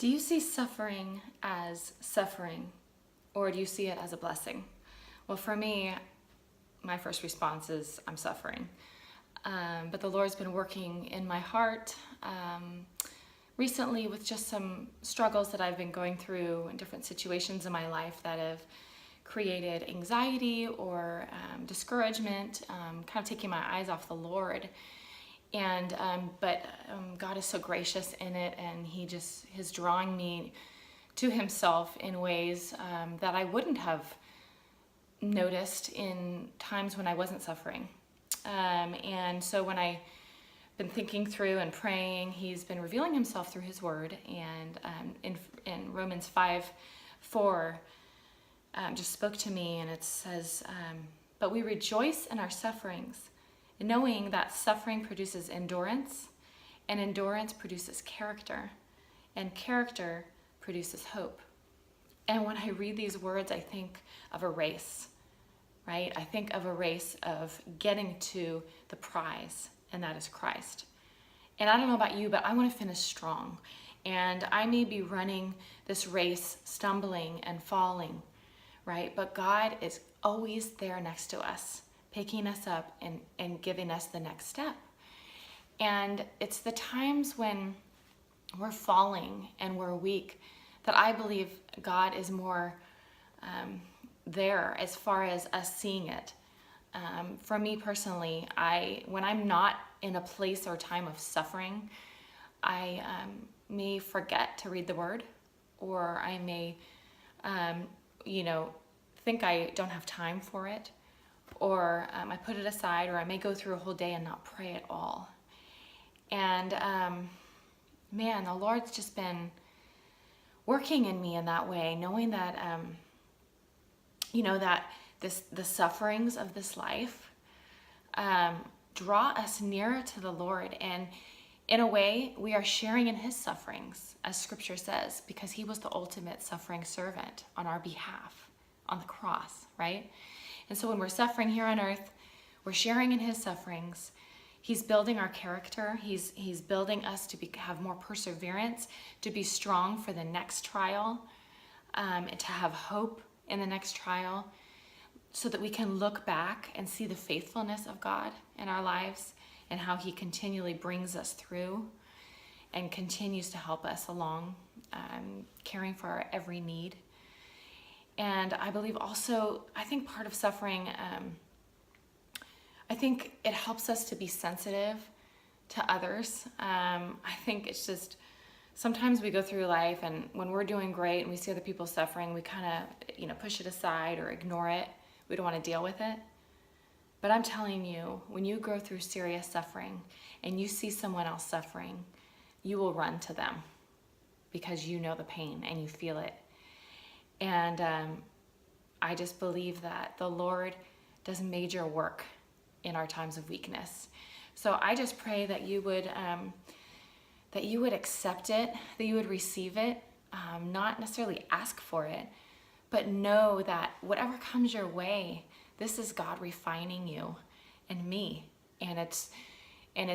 Do you see suffering as suffering, or do you see it as a blessing? Well, for me, my first response is I'm suffering. But the Lord's been working in my heart recently with just some struggles that I've been going through in different situations in my life that have created anxiety or discouragement, kind of taking my eyes off the Lord. And but God is so gracious in it, and He's drawing me to Himself in ways that I wouldn't have noticed in times when I wasn't suffering. And so when I've been thinking through and praying, He's been revealing Himself through His Word. And in Romans 5:4, just spoke to me, and it says, "But we rejoice in our sufferings, knowing that suffering produces endurance, and endurance produces character, and character produces hope." And when I read these words, I think of a race, right? I think of a race of getting to the prize, and that is Christ. And I don't know about you, but I want to finish strong. And I may be running this race, stumbling and falling, right? But God is always there next to us, picking us up and giving us the next step. And it's the times when we're falling and we're weak that I believe God is more there as far as us seeing it. For me personally, when I'm not in a place or time of suffering, I may forget to read the Word, or I may, think I don't have time for it, or I put it aside, or I may go through a whole day and not pray at all. And man, the Lord's just been working in me in that way, knowing that, that the sufferings of this life draw us nearer to the Lord. And in a way, we are sharing in His sufferings, as Scripture says, because He was the ultimate suffering servant on our behalf on the cross, right? And so when we're suffering here on earth, we're sharing in His sufferings. He's building our character. He's building us to have more perseverance, to be strong for the next trial, and to have hope in the next trial, so that we can look back and see the faithfulness of God in our lives and how He continually brings us through and continues to help us along, caring for our every need. And I believe also, I think part of suffering, I think it helps us to be sensitive to others. I think it's just, sometimes we go through life, and when we're doing great and we see other people suffering, we kind of, push it aside or ignore it. We don't want to deal with it. But I'm telling you, when you go through serious suffering and you see someone else suffering, you will run to them because you know the pain and you feel it. And I just believe that the Lord does major work in our times of weakness. So I just pray that you would accept it, that you would receive it, not necessarily ask for it, but know that whatever comes your way, this is God refining you and me, and it's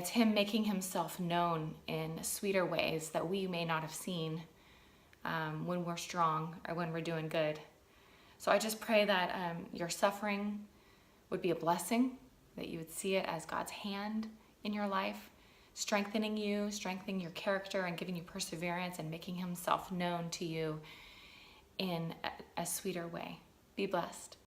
Him making Himself known in sweeter ways that we may not have seen when we're strong or when we're doing good. So I just pray that your suffering would be a blessing, that you would see it as God's hand in your life, strengthening you, strengthening your character, and giving you perseverance and making Himself known to you in a sweeter way. Be blessed.